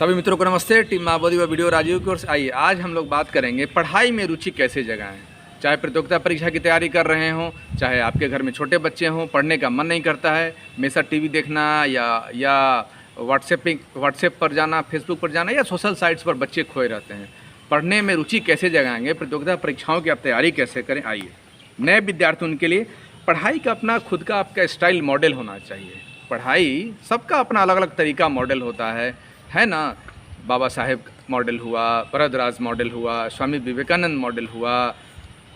सभी मित्रों को नमस्ते। टीम माओवादी व वीडियो राजीव की ओर से आइए आज हम लोग बात करेंगे पढ़ाई में रुचि कैसे जगाएं। चाहे प्रतियोगिता परीक्षा की तैयारी कर रहे हों, चाहे आपके घर में छोटे बच्चे हों, पढ़ने का मन नहीं करता है, हमेशा टीवी देखना या व्हाट्सएप पर जाना, फेसबुक पर जाना या सोशल साइट्स पर बच्चे खोए रहते हैं। पढ़ने में रुचि कैसे जगाएंगे, प्रतियोगिता परीक्षाओं की आप तैयारी कैसे करें। आइए नए विद्यार्थियों के लिए पढ़ाई का अपना खुद का आपका स्टाइल मॉडल होना चाहिए। पढ़ाई सबका अपना अलग अलग तरीका मॉडल होता है ना। बाबा साहेब मॉडल हुआ, वरदराज मॉडल हुआ, स्वामी विवेकानंद मॉडल हुआ,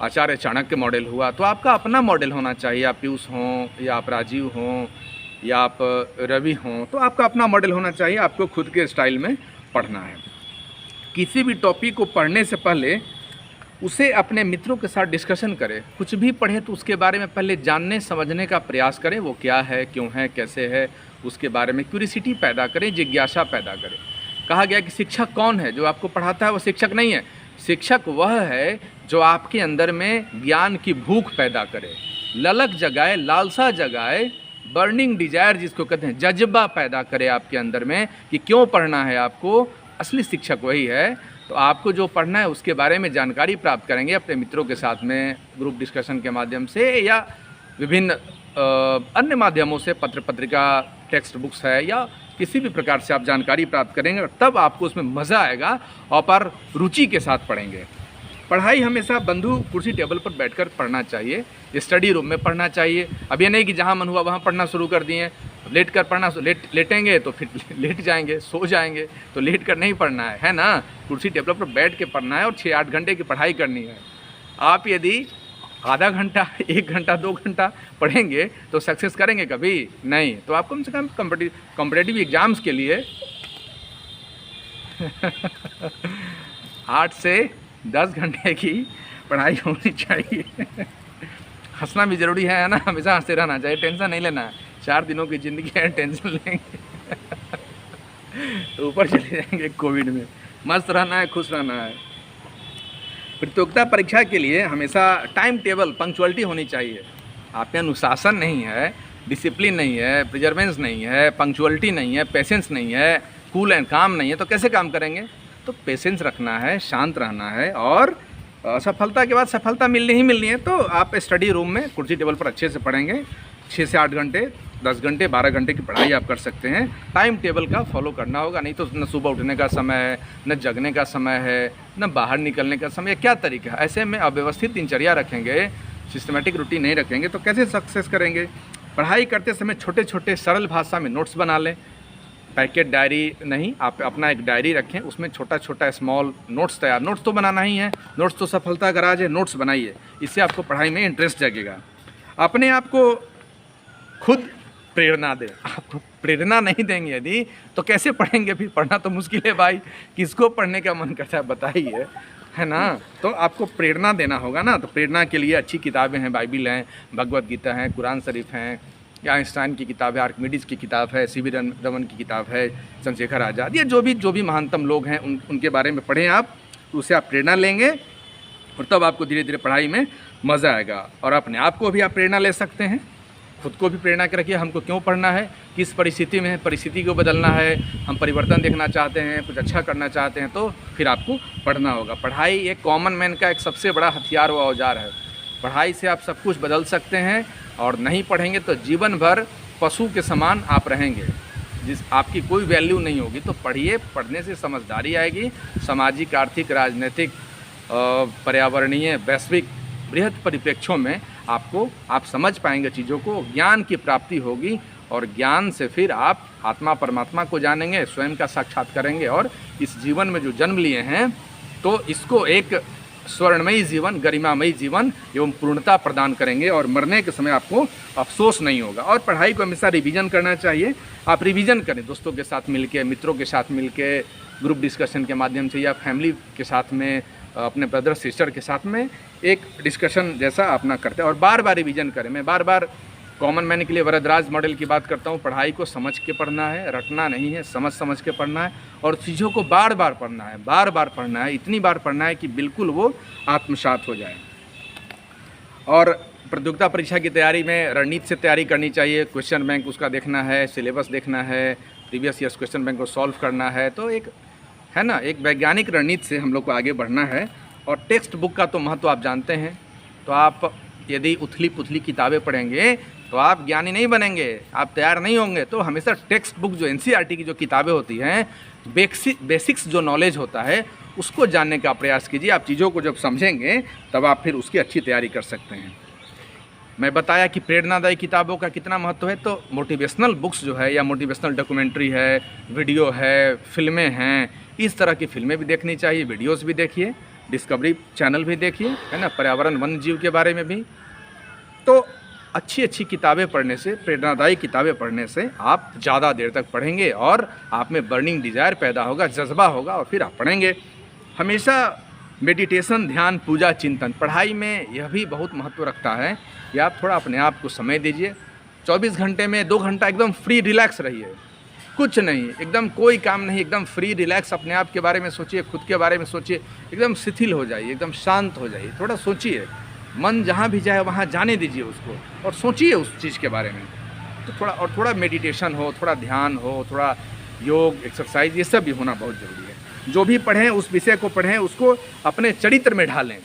आचार्य चाणक्य मॉडल हुआ। तो आपका अपना मॉडल होना चाहिए। आप पीयूष हों या आप राजीव हों या आप रवि हों, तो आपका अपना मॉडल होना चाहिए। आपको खुद के स्टाइल में पढ़ना है। किसी भी टॉपिक को पढ़ने से पहले उसे अपने मित्रों के साथ डिस्कशन करें। कुछ भी पढ़ें तो उसके बारे में पहले जानने समझने का प्रयास करें। वो क्या है, क्यों है, कैसे है, उसके बारे में क्यूरियोसिटी पैदा करें, जिज्ञासा पैदा करें। कहा गया कि शिक्षक कौन है? जो आपको पढ़ाता है वो शिक्षक नहीं है। शिक्षक वह है जो आपके अंदर में ज्ञान की भूख पैदा करे, ललक जगाए, लालसा जगाए, बर्निंग डिजायर जिसको कहते हैं, जज्बा पैदा करे आपके अंदर में कि क्यों पढ़ना है आपको। असली शिक्षक वही है। तो आपको जो पढ़ना है उसके बारे में जानकारी प्राप्त करेंगे अपने मित्रों के साथ में, ग्रुप डिस्कशन के माध्यम से या विभिन्न अन्य माध्यमों से, पत्र पत्रिका, टेक्स्ट बुक्स है या किसी भी प्रकार से आप जानकारी प्राप्त करेंगे, तब आपको उसमें मज़ा आएगा और पर रुचि के साथ पढ़ेंगे। पढ़ाई हमेशा बंधु कुर्सी टेबल पर बैठकर पढ़ना चाहिए, स्टडी रूम में पढ़ना चाहिए। अब ये नहीं कि जहाँ मन हुआ वहाँ पढ़ना शुरू कर दिए। लेट कर पढ़ना, लेटेंगे तो फिर लेट जाएंगे, सो जाएंगे। तो लेट कर नहीं पढ़ना है ना। कुर्सी टेबल पर बैठ के पढ़ना है और 6-8 घंटे की पढ़ाई करनी है। आप यदि आधा घंटा, 1 घंटा, 2 घंटा पढ़ेंगे तो सक्सेस करेंगे कभी नहीं। तो आप कम से कम कॉम्पिटिटिव एग्जाम्स के लिए 8 से 10 घंटे की पढ़ाई होनी चाहिए। हंसना भी ज़रूरी है ना, हमेशा हंसते रहना चाहिए, टेंशन नहीं लेना है। 4 दिनों की ज़िंदगी है, टेंशन लेंगे तो ऊपर चले जाएंगे कोविड में। मस्त रहना है, खुश रहना है। प्रतियोगिता परीक्षा के लिए हमेशा टाइम टेबल, पंक्चुअलिटी होनी चाहिए। आप में अनुशासन नहीं है, डिसिप्लिन नहीं है, प्रिजर्वेंस नहीं है, पंक्चुअलिटी नहीं है, पेशेंस नहीं है, कूल एंड काम नहीं है, तो कैसे काम करेंगे? तो पेशेंस रखना है, शांत रहना है और सफलता के बाद सफलता मिलनी ही मिलनी है। तो आप स्टडी रूम में कुर्सी टेबल पर अच्छे से पढ़ेंगे। 6 से 8 घंटे, 10 घंटे, 12 घंटे की पढ़ाई आप कर सकते हैं। टाइम टेबल का फॉलो करना होगा, नहीं तो न सुबह उठने का समय है, न जगने का समय है, न बाहर निकलने का समय। क्या तरीका है? ऐसे में अव्यवस्थित दिनचर्या रखेंगे, सिस्टमेटिक रूटीन नहीं रखेंगे तो कैसे सक्सेस करेंगे? पढ़ाई करते समय छोटे छोटे सरल भाषा में नोट्स बना लें। पैकेट डायरी नहीं, आप अपना एक डायरी रखें, उसमें छोटा छोटा स्मॉल नोट्स तैयार। नोट्स तो बनाना ही है, नोट्स तो सफलता का राज है। नोट्स बनाइए, इससे आपको पढ़ाई में इंटरेस्ट जगेगा। अपने आप को खुद प्रेरणा दें। आपको प्रेरणा नहीं देंगे यदि तो कैसे पढ़ेंगे? फिर पढ़ना तो मुश्किल है भाई। किसको पढ़ने का मन करता है बताइए, है ना। तो आपको प्रेरणा देना होगा ना। तो प्रेरणा के लिए अच्छी किताबें हैं, बाइबिल हैं, भगवत गीता हैं, कुरान शरीफ हैं, या आइंस्टाइन की किताब है, आर्किमिडीज की किताब है, सीवी रमन की किताब है, चंद्रशेखर आज़ाद, या जो भी महानतम लोग हैं उनके बारे में पढ़ें आप। तो उससे आप प्रेरणा लेंगे और तब आपको धीरे धीरे पढ़ाई में मज़ा आएगा। और अपने आप को भी आप प्रेरणा ले सकते हैं। खुद को भी प्रेरणा के रखिए, हमको क्यों पढ़ना है, किस परिस्थिति में है, परिस्थिति को बदलना है, हम परिवर्तन देखना चाहते हैं, कुछ अच्छा करना चाहते हैं, तो फिर आपको पढ़ना होगा। पढ़ाई एक कॉमन मैन का एक सबसे बड़ा हथियार व औजार है। पढ़ाई से आप सब कुछ बदल सकते हैं और नहीं पढ़ेंगे तो जीवन भर पशु के समान आप रहेंगे, आपकी कोई वैल्यू नहीं होगी। तो पढ़िए, पढ़ने से समझदारी आएगी। सामाजिक, आर्थिक, राजनीतिक, पर्यावरणीय, वैश्विक, बृहद परिप्रेक्ष्यों में आप समझ पाएंगे चीज़ों को, ज्ञान की प्राप्ति होगी और ज्ञान से फिर आप आत्मा परमात्मा को जानेंगे, स्वयं का साक्षात करेंगे और इस जीवन में जो जन्म लिए हैं तो इसको एक स्वर्णमयी जीवन, गरिमामयी जीवन एवं पूर्णता प्रदान करेंगे और मरने के समय आपको अफसोस नहीं होगा। और पढ़ाई को हमेशा रिवीजन करना चाहिए। आप रिवीजन करें दोस्तों के साथ मिलके, मित्रों के साथ मिलके, ग्रुप डिस्कशन के माध्यम से या फैमिली के साथ में, अपने ब्रदर सिस्टर के साथ में एक डिस्कशन जैसा अपना करते हैं और बार बार रिवीजन करें। मैं बार बार कॉमन मैन के लिए वरदराज मॉडल की बात करता हूँ। पढ़ाई को समझ के पढ़ना है, रटना नहीं है, समझ के पढ़ना है और चीज़ों को बार बार पढ़ना है, बार बार पढ़ना है, इतनी बार पढ़ना है कि बिल्कुल वो आत्मसात हो जाए। और प्रतियोगिता परीक्षा की तैयारी में रणनीति से तैयारी करनी चाहिए। क्वेश्चन बैंक उसका देखना है, सिलेबस देखना है, प्रीवियस ईयर्स क्वेश्चन बैंक को सॉल्व करना है, तो एक है ना, एक वैज्ञानिक रणनीति से हम लोग को आगे बढ़ना है। और टेक्स्ट बुक का तो महत्व आप जानते हैं। तो आप यदि उथली पुथली किताबें पढ़ेंगे तो आप ज्ञानी नहीं बनेंगे, आप तैयार नहीं होंगे। तो हमेशा टेक्स्ट बुक जो एनसीईआरटी की जो किताबें होती हैं, बेसिक्स जो नॉलेज होता है उसको जानने का प्रयास कीजिए। आप चीज़ों को जब समझेंगे तब आप फिर उसकी अच्छी तैयारी कर सकते हैं। मैं बताया कि प्रेरणादायी किताबों का कितना महत्व है, तो मोटिवेशनल बुक्स जो है या मोटिवेशनल डॉक्यूमेंट्री है, वीडियो है, फिल्में हैं, इस तरह की फिल्में भी देखनी चाहिए, वीडियोस भी देखिए, डिस्कवरी चैनल भी देखिए, है ना, पर्यावरण वन्य जीव के बारे में भी। तो अच्छी अच्छी किताबें पढ़ने से, प्रेरणादायी किताबें पढ़ने से आप ज़्यादा देर तक पढ़ेंगे और आप में बर्निंग डिज़ायर पैदा होगा, जज्बा होगा, और फिर आप पढ़ेंगे। हमेशा मेडिटेशन, ध्यान, पूजा, चिंतन, पढ़ाई में यह भी बहुत महत्व रखता है कि आप थोड़ा अपने आप को समय दीजिए। 24 घंटे में 2 घंटा एकदम फ्री रिलैक्स रहिए, कुछ नहीं, एकदम कोई काम नहीं, एकदम फ्री रिलैक्स अपने आप के बारे में सोचिए, खुद के बारे में सोचिए, एकदम शिथिल हो जाइए, एकदम शांत हो जाइए, थोड़ा सोचिए, मन जहाँ भी जाए वहाँ जाने दीजिए उसको और सोचिए उस चीज़ के बारे में। तो थोड़ा मेडिटेशन हो, थोड़ा ध्यान हो, थोड़ा योग, एक्सरसाइज, ये सब भी होना बहुत ज़रूरी है। जो भी पढ़ें उस विषय को पढ़ें, उसको अपने चरित्र में ढालें।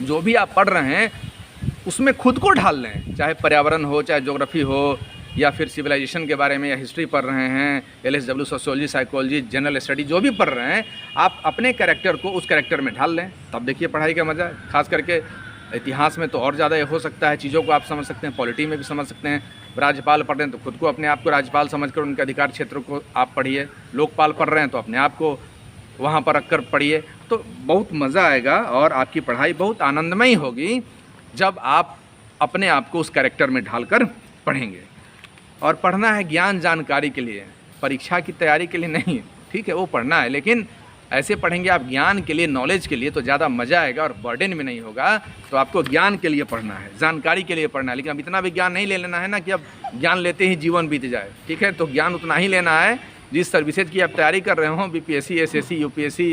जो भी आप पढ़ रहे हैं उसमें खुद को ढाल लें, चाहे पर्यावरण हो, चाहे ज्योग्राफी हो, या फिर सिविलाइजेशन के बारे में या हिस्ट्री पढ़ रहे हैं, LSW, sociology, psychology, general study, जो भी पढ़ रहे हैं, आप अपने कैरेक्टर को उस कैरेक्टर में ढाल लें, तब देखिए पढ़ाई का मज़ा। खास करके इतिहास में तो और ज़्यादा हो सकता है, चीज़ों को आप समझ सकते हैं, पॉलिटी में भी समझ सकते हैं। राज्यपाल पढ़ रहे हैं तो खुद को, अपने आप को राज्यपाल समझकर उनके अधिकार क्षेत्र को आप पढ़िए। लोकपाल पढ़ रहे हैं तो अपने आप को वहाँ पर रख कर पढ़िए, तो बहुत मज़ा आएगा और आपकी पढ़ाई बहुत आनंदमयी होगी जब आप अपने आप को उस कैरेक्टर में ढालकर पढ़ेंगे। और पढ़ना है ज्ञान जानकारी के लिए, परीक्षा की तैयारी के लिए नहीं, ठीक है, वो पढ़ना है, लेकिन ऐसे पढ़ेंगे आप ज्ञान के लिए, नॉलेज के लिए, तो ज़्यादा मज़ा आएगा और बर्डन भी नहीं होगा। तो आपको ज्ञान के लिए पढ़ना है, जानकारी के लिए पढ़ना है, लेकिन अब इतना भी ज्ञान नहीं ले लेना है ना कि अब ज्ञान लेते ही जीवन बीत जाए, ठीक है। तो ज्ञान उतना ही लेना है जिस सर्विसेज की आप तैयारी कर रहे हो, BPSC, SSC, UPSC,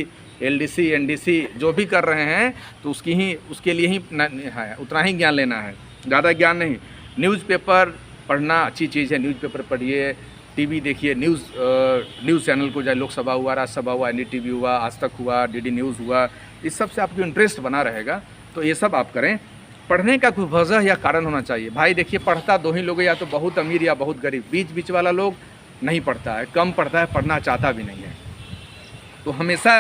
LDC, NDC, जो भी कर रहे हैं, तो उसके लिए ही है, उतना ही ज्ञान लेना है, ज़्यादा ज्ञान नहीं। न्यूज़पेपर पढ़ना अच्छी चीज़ है, न्यूज़पेपर पढ़िए, टीवी देखिए, न्यूज़ चैनल को, चाहे लोकसभा हुआ, राज्यसभा हुआ, NDTV हुआ, आज तक हुआ, DD न्यूज़ हुआ, इस सब से आपको इंटरेस्ट बना रहेगा, तो ये सब आप करें। पढ़ने का कोई वजह या कारण होना चाहिए। भाई देखिए, पढ़ता दो ही लोग, या तो बहुत अमीर या बहुत गरीब, बीच वाला लोग नहीं पढ़ता है, कम पढ़ता है, पढ़ना चाहता भी नहीं है। तो हमेशा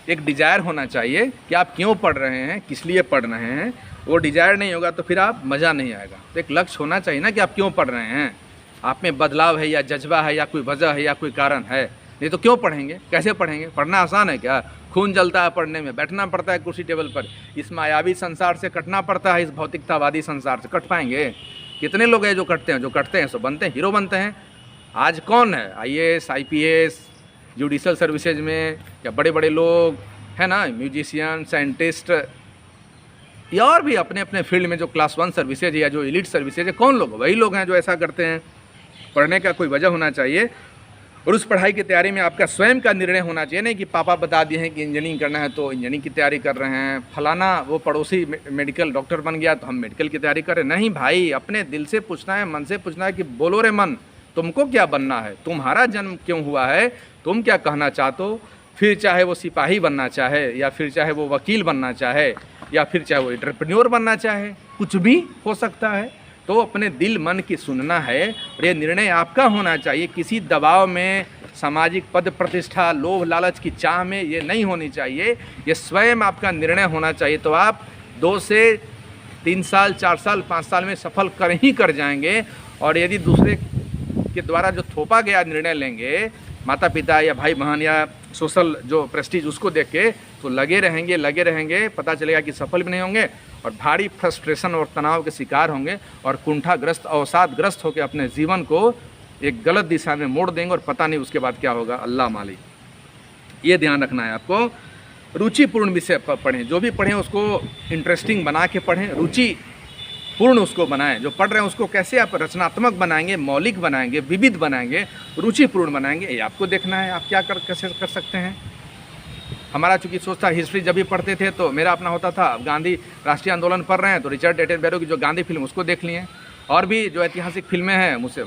एक डिज़ायर होना चाहिए कि आप क्यों पढ़ रहे हैं, किस लिए पढ़ रहे हैं। वो डिज़ायर नहीं होगा तो फिर आप मज़ा नहीं आएगा। तो एक लक्ष्य होना चाहिए ना कि आप क्यों पढ़ रहे हैं, आप में बदलाव है या जज्बा है या कोई वजह है या कोई कारण है, नहीं तो क्यों पढ़ेंगे, कैसे पढ़ेंगे। पढ़ना आसान है क्या? खून जलता है पढ़ने में, बैठना पड़ता है कुर्सी टेबल पर, इस मायावी संसार से कटना पड़ता है, इस भौतिकतावादी संसार से। कट पाएंगे? कितने लोग हैं जो कटते हैं, जो कटते हैं सो बनते हैं, हीरो बनते हैं। आज कौन है IAS, IPS, जुडिशल सर्विसेज में, या बड़े बड़े लोग है ना, म्यूजिशियन, साइंटिस्ट, या और भी अपने अपने फील्ड में जो क्लास 1 सर्विसेज या जो एलिट सर्विसेज है, कौन लोग? वही लोग हैं जो ऐसा करते हैं। पढ़ने का कोई वजह होना चाहिए, और उस पढ़ाई की तैयारी में आपका स्वयं का निर्णय होना चाहिए। नहीं कि पापा बता दिए हैं कि इंजीनियरिंग करना है तो इंजीनियरिंग की तैयारी कर रहे हैं, फलाना वो पड़ोसी मेडिकल डॉक्टर बन गया तो हम मेडिकल की तैयारी कर रहे हैं। नहीं भाई, अपने दिल से पूछना है, मन से पूछना है कि बोलो रे मन, तुमको क्या बनना है, तुम्हारा जन्म क्यों हुआ है, तुम क्या कहना चाहते हो। फिर चाहे वो सिपाही बनना चाहे, या फिर चाहे वो वकील बनना चाहे, या फिर चाहे वो एंटरप्रेन्योर बनना चाहे, कुछ भी हो सकता है। तो अपने दिल मन की सुनना है, और ये निर्णय आपका होना चाहिए। किसी दबाव में, सामाजिक पद प्रतिष्ठा, लोभ लालच की चाह में ये नहीं होनी चाहिए। ये स्वयं आपका निर्णय होना चाहिए। तो आप 2 से 3 साल, 4 साल, 5 साल में सफल कर जाएंगे। और यदि दूसरे के द्वारा जो थोपा गया निर्णय लेंगे, माता पिता या भाई बहन या सोशल जो प्रेस्टीज, उसको देख के तो लगे रहेंगे, पता चलेगा कि सफल भी नहीं होंगे, और भारी फ्रस्ट्रेशन और तनाव के शिकार होंगे, और कुंठाग्रस्त, अवसादग्रस्त होकर अपने जीवन को एक गलत दिशा में मोड़ देंगे, और पता नहीं उसके बाद क्या होगा, अल्लाह मालिक। ये ध्यान रखना है आपको। रुचिपूर्ण विषय पढ़ें, जो भी पढ़ें उसको इंटरेस्टिंग बना के पढ़ें, रुचि पूर्ण उसको बनाएं। जो पढ़ रहे हैं उसको कैसे आप रचनात्मक बनाएंगे, मौलिक बनाएंगे, विविध बनाएंगे, रुचिपूर्ण बनाएंगे, ये आपको देखना है। आप क्या कैसे कर सकते हैं। हमारा चूँकि सोच था, हिस्ट्री जब भी पढ़ते थे तो मेरा अपना होता था, गांधी राष्ट्रीय आंदोलन पढ़ रहे हैं तो रिचर्ड एटनबरो की जो गांधी फिल्म उसको देख लिए, और भी जो ऐतिहासिक फिल्में हैं मुझसे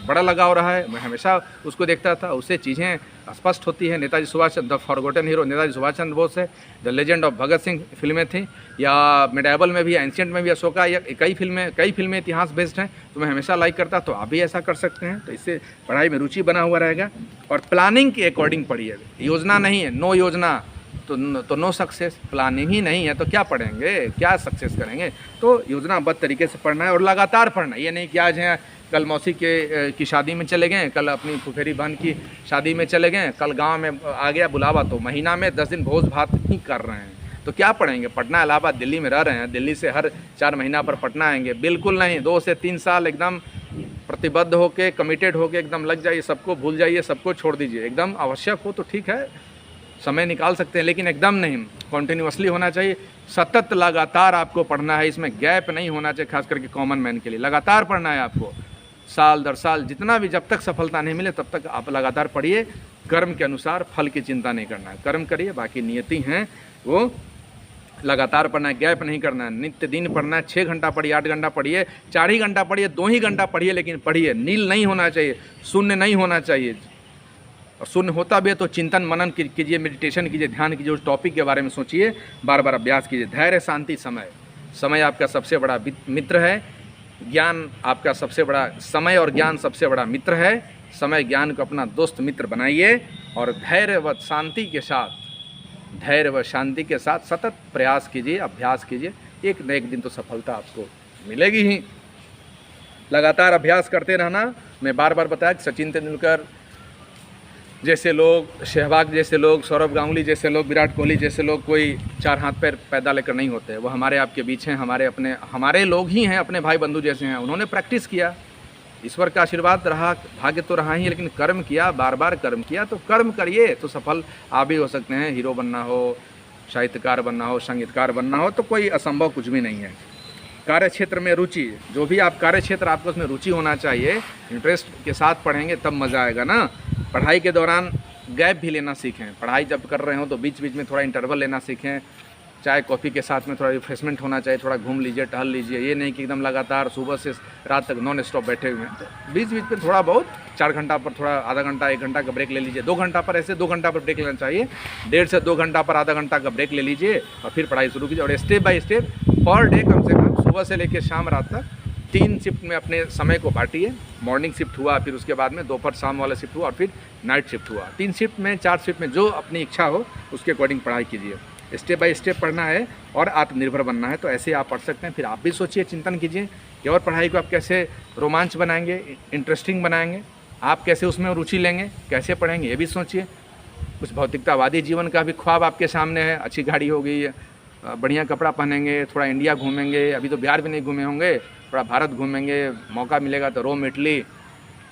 बड़ा लगाव रहा है, मैं हमेशा उसको देखता था, उससे चीज़ें स्पष्ट होती हैं। Netaji Subhash Chandra, the forgotten hero Netaji Subhash Chandra Bose है, the legend of Bhagat Singh फिल्में थी, या मिडाइवल में भी, एंशियंट में भी अशोका, या कई फिल्में इतिहास बेस्ड हैं, तो मैं हमेशा लाइक करता। तो आप भी ऐसा कर सकते हैं, तो इससे पढ़ाई में रुचि बना हुआ रहेगा। और प्लानिंग के अकॉर्डिंग पढ़िए, योजना नहीं है, नो योजना तो नो सक्सेस। प्लानिंग ही नहीं है तो क्या पढ़ेंगे, क्या सक्सेस करेंगे। तो योजनाबद्ध तरीके से पढ़ना है और लगातार पढ़ना है। ये नहीं कि आज हैं कल मौसी की शादी में चले गए, कल अपनी फुफेरी बहन की शादी में चले गए, कल गांव में आ गया बुलावा तो महीना में 10 दिन भोज भात ही कर रहे हैं, तो क्या पढ़ेंगे। पटना इलाहाबाद दिल्ली में रह रहे हैं, दिल्ली से हर 4 महीना पर पटना आएंगे, बिल्कुल नहीं। 2 से 3 साल एकदम प्रतिबद्ध होके, कमिटेड होके एकदम लग जाइए, सबको भूल जाइए, सबको छोड़ दीजिए। एकदम आवश्यक हो तो ठीक है, समय निकाल सकते हैं, लेकिन एकदम नहीं। कॉन्टिन्यूसली होना चाहिए, सतत लगातार आपको पढ़ना है, इसमें गैप नहीं होना चाहिए, खास करके कॉमन मैन के लिए। लगातार पढ़ना है आपको, साल दर साल, जितना भी, जब तक सफलता नहीं मिले तब तक आप लगातार पढ़िए। कर्म के अनुसार फल की चिंता नहीं करना है, कर्म करिए, बाकी नियति हैं वो लगातार पढ़ना है, गैप नहीं करना है। नित्य दिन पढ़ना है, 6 घंटा पढ़िए, 8 घंटा पढ़िए, 4 ही घंटा पढ़िए, 2 ही घंटा पढ़िए, लेकिन पढ़िए। नील नहीं होना चाहिए, शून्य नहीं होना चाहिए। और शून्य होता भी है तो चिंतन मनन कीजिए, मेडिटेशन कीजिए, ध्यान कीजिए, उस टॉपिक के बारे में सोचिए, बार बार अभ्यास कीजिए। धैर्य, शांति, समय आपका सबसे बड़ा मित्र है। ज्ञान आपका सबसे बड़ा, समय और ज्ञान सबसे बड़ा मित्र है। समय ज्ञान को अपना दोस्त मित्र बनाइए और धैर्य व शांति के साथ सतत प्रयास कीजिए, अभ्यास कीजिए। एक न एक दिन तो सफलता आपको मिलेगी ही। लगातार अभ्यास करते रहना। मैं बार बार बताया कि सचिन तेंदुलकर जैसे लोग, सहवाग जैसे लोग, सौरभ गांगुली जैसे लोग, विराट कोहली जैसे लोग कोई 4 हाथ पैर पैदा लेकर नहीं होते। वो हमारे आपके बीच हैं, हमारे लोग ही हैं, अपने भाई बंधु जैसे हैं। उन्होंने प्रैक्टिस किया, ईश्वर का आशीर्वाद रहा, भाग्य तो रहा ही, लेकिन कर्म किया, बार बार कर्म किया। तो कर्म करिए तो सफल आप भी हो सकते हैं। हीरो बनना हो, साहित्यकार बनना हो, संगीतकार बनना हो, तो कोई असंभव कुछ भी नहीं है। कार्य क्षेत्र में रुचि, जो भी आप कार्य क्षेत्र, आपको उसमें रुचि होना चाहिए। इंटरेस्ट के साथ पढ़ेंगे तब मज़ा आएगा ना। पढ़ाई के दौरान गैप भी लेना सीखें। पढ़ाई जब कर रहे हो तो बीच बीच में थोड़ा इंटरवल लेना सीखें। चाय कॉफ़ी के साथ में थोड़ा रिफ्रेशमेंट होना चाहिए, थोड़ा घूम लीजिए, टहल लीजिए। ये नहीं कि एकदम लगातार सुबह से रात तक नॉन स्टॉप बैठे हुए हैं। तो बीच बीच में थोड़ा बहुत 4 घंटा पर थोड़ा आधा घंटा 1 घंटा का ब्रेक ले लीजिए। 2 घंटा पर, ऐसे 2 घंटा पर ब्रेक लेना चाहिए। 1.5 से 2 घंटा पर आधा घंटा का ब्रेक ले लीजिए और फिर पढ़ाई शुरू कीजिए। और step by step per day कम से कम सुबह से लेकर शाम रात तक 3 शिफ्ट में अपने समय को बांटिए। मॉर्निंग शिफ्ट हुआ, फिर उसके बाद में दोपहर शाम वाला शिफ्ट हुआ और फिर नाइट शिफ्ट हुआ। 3 शिफ्ट में, 4 शिफ्ट में, जो अपनी इच्छा हो उसके अकॉर्डिंग पढ़ाई कीजिए। स्टेप बाय स्टेप पढ़ना है और आत्मनिर्भर बनना है। तो ऐसे आप पढ़ सकते हैं। फिर आप भी सोचिए, चिंतन कीजिए कि और पढ़ाई को आप कैसे रोमांच बनाएंगे, इंटरेस्टिंग बनाएंगे, आप कैसे उसमें रुचि लेंगे, कैसे पढ़ेंगे, ये भी सोचिए। कुछ भौतिकतावादी जीवन का भी ख्वाब आपके सामने है। अच्छी गाड़ी होगी, बढ़िया कपड़ा पहनेंगे, थोड़ा इंडिया घूमेंगे, अभी तो बिहार भी नहीं घूमे होंगे, थोड़ा भारत घूमेंगे, मौका मिलेगा तो रोम, इटली,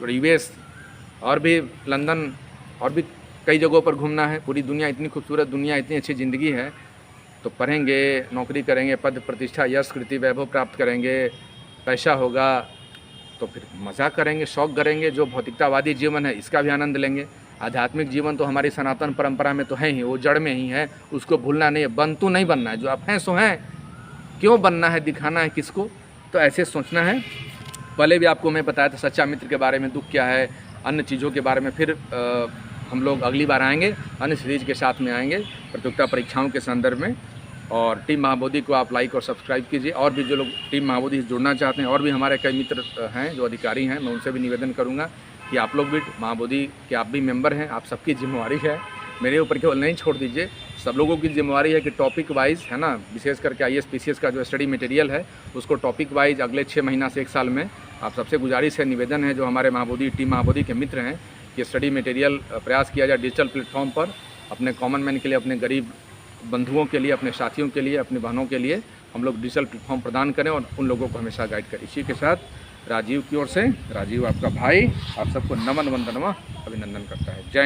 यूएस और भी लंदन और भी कई जगहों पर घूमना है। पूरी दुनिया इतनी खूबसूरत दुनिया, इतनी अच्छी ज़िंदगी है। तो पढ़ेंगे, नौकरी करेंगे, पद प्रतिष्ठा, यश, कृति, वैभव प्राप्त करेंगे, पैसा होगा तो फिर मज़ा करेंगे, शौक़ करेंगे। जो भौतिकतावादी जीवन है इसका भी आनंद लेंगे। आध्यात्मिक जीवन तो हमारी सनातन परंपरा में तो है ही, वो जड़ में ही है, उसको भूलना नहीं है। बंतु नहीं बनना है, जो आप हैं सो हैं, क्यों बनना है, दिखाना है किसको। तो ऐसे सोचना है। पहले भी आपको मैं बताया था सच्चा मित्र के बारे में, दुख क्या है, अन्य चीज़ों के बारे में। फिर हम लोग अगली बार आएंगे, अन्य सीरीज के साथ में आएंगे प्रतियोगिता परीक्षाओं के संदर्भ में। और टीम महाबोधि को आप लाइक और सब्सक्राइब कीजिए। और भी जो लोग टीम महाबोधि से जुड़ना चाहते हैं, और भी हमारे कई मित्र हैं जो अधिकारी हैं, मैं उनसे भी निवेदन करूँगा कि आप लोग भी महाबोधि के आप भी मेंबर हैं। आप सबकी जिम्मेवारी है, मेरे ऊपर केवल नहीं छोड़ दीजिए। सब लोगों की जिम्मेवारी है कि टॉपिक वाइज, है ना, विशेष करके IAS PCS का जो स्टडी मटेरियल है उसको टॉपिक वाइज अगले 6 महीना से 1 साल में, आप सबसे गुजारिश है, निवेदन है, जो हमारे महाबोधि टीम महाबोधि के मित्र हैं, कि स्टडी मटेरियल प्रयास किया जाए डिजिटल प्लेटफॉर्म पर, अपने कॉमन मैन के लिए, अपने गरीब बंधुओं के लिए, अपने साथियों के लिए, अपनी बहनों के लिए हम लोग डिजिटल प्लेटफॉर्म प्रदान करें और उन लोगों को हमेशा गाइड करें। इसी के साथ राजीव की ओर से, राजीव आपका भाई, आप सबको नमन वंदन व अभिनंदन करता है। जय हिंद।